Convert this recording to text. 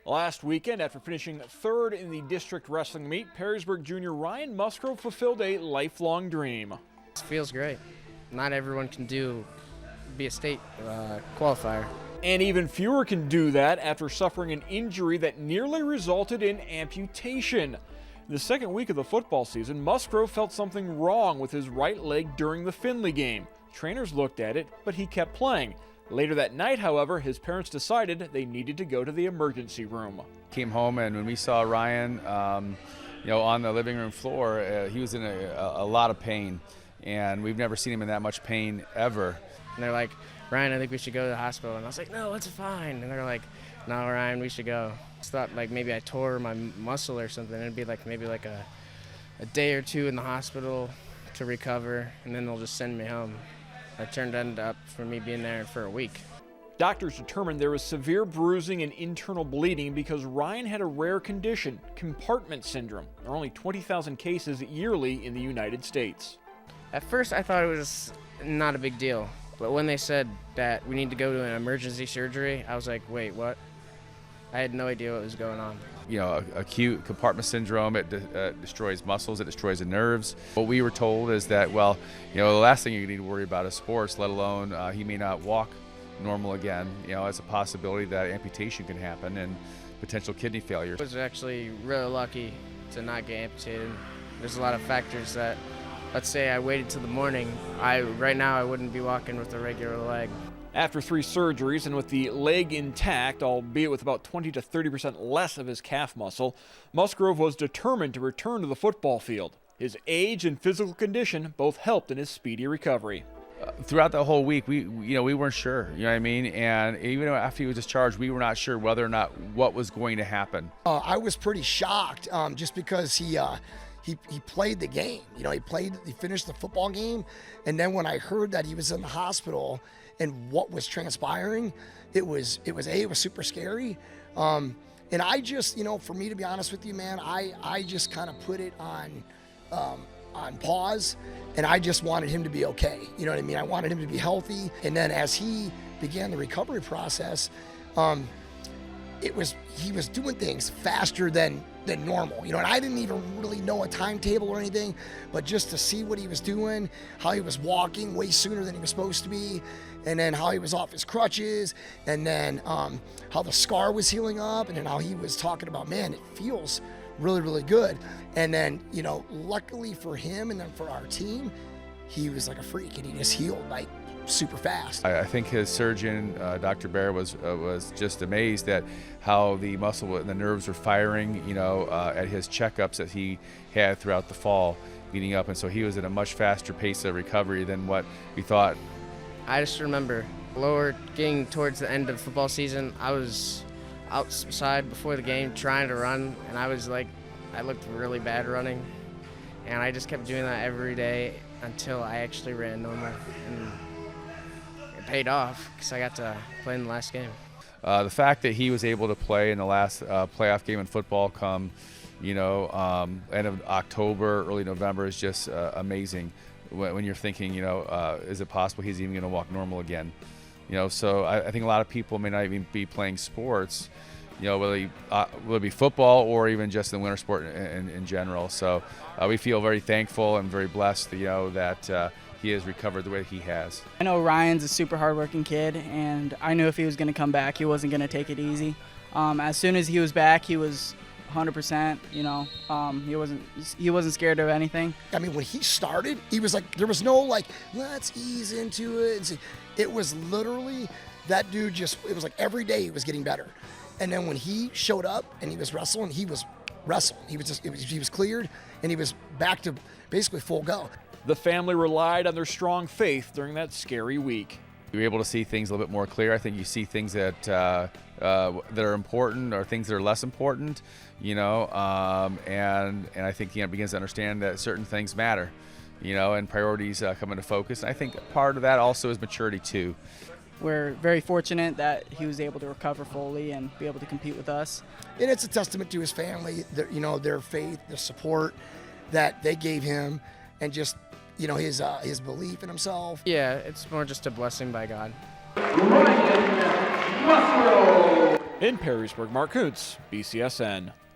Last weekend, after finishing third in the district wrestling meet, Perrysburg junior Ryan Musgrove fulfilled a lifelong dream. It feels great. Not everyone can be a state qualifier. And even fewer can do that after suffering an injury that nearly resulted in amputation. In the second week of the football season, Musgrove felt something wrong with his right leg during the Findlay game. Trainers looked at it, but he kept playing. Later that night, however, his parents decided they needed to go to the emergency room. Came home, and when we saw Ryan, on the living room floor, he was in a lot of pain, and we've never seen him in that much pain ever. And they're like, "Ryan, I think we should go to the hospital." And I was like, "No, it's fine." And they're like, "No, Ryan, we should go." I thought like maybe I tore my muscle or something. It'd be like maybe like a day or two in the hospital to recover, and then they'll just send me home. It turned end up for me being there for a week. Doctors determined there was severe bruising and internal bleeding because Ryan had a rare condition, compartment syndrome. There are only 20,000 cases yearly in the United States. At first, I thought it was not a big deal. But when they said that we need to go to an emergency surgery, I was like, wait, what? I had no idea what was going on. Acute compartment syndrome, it destroys muscles, it destroys the nerves. What we were told is that, the last thing you need to worry about is sports, let alone he may not walk normal again. It's a possibility that amputation can happen and potential kidney failure. I was actually really lucky to not get amputated. There's a lot of factors that, let's say I waited till the morning, right now I wouldn't be walking with a regular leg. After 3 surgeries and with the leg intact, albeit with about 20 to 30% less of his calf muscle, Musgrove was determined to return to the football field. His age and physical condition both helped in his speedy recovery. Throughout the whole week, we weren't sure, you know what I mean? And even after he was discharged, we were not sure whether or not what was going to happen. I was pretty shocked just because he played the game. He finished the football game, and then when I heard that he was in the hospital and what was transpiring, it was super scary. And I just, for me, to be honest with you, man, I just kind of put it on pause, and I just wanted him to be okay. You know what I mean? I wanted him to be healthy. And then as he began the recovery process, he was doing things faster than normal, and I didn't even really know a timetable or anything, but just to see what he was doing, how he was walking way sooner than he was supposed to be, and then how he was off his crutches, and then how the scar was healing up, and then how he was talking about, man, it feels really, really good. And then, luckily for him and then for our team, he was like a freak, and he just healed like super fast. I think his surgeon, Dr. Bear, was just amazed at how the muscle and the nerves were firing, at his checkups that he had throughout the fall leading up. And so he was at a much faster pace of recovery than what we thought. I just remember getting towards the end of football season, I was outside before the game trying to run, and I looked really bad running. And I just kept doing that every day until I actually ran normal. And paid off because I got to play in the last game. The fact that he was able to play in the last playoff game in football come, end of October, early November is just amazing. When you're thinking, is it possible he's even going to walk normal again? So I think a lot of people may not even be playing sports, whether it be football or even just the winter sport in general. So we feel very thankful and very blessed, that he has recovered the way he has. I know Ryan's a super hardworking kid, and I knew if he was going to come back, he wasn't going to take it easy. As soon as he was back, he was 100%. He wasn't scared of anything. I mean, when he started, he was like, there was no let's ease into it. And see. It was literally that dude it was like every day he was getting better. And then when he showed up and he was wrestling, he was wrestling. He was cleared, and he was back to basically full go. The family relied on their strong faith during that scary week. You're able to see things a little bit more clear. I think you see things that are important or things that are less important, and I think begins to understand that certain things matter, and priorities come into focus. And I think part of that also is maturity too. We're very fortunate that he was able to recover fully and be able to compete with us. And it's a testament to his family, their faith, the support that they gave him, and just his belief in himself. Yeah, it's more just a blessing by God. Ryan Musgrove. In Perrysburg, Mark Kuntz, BCSN.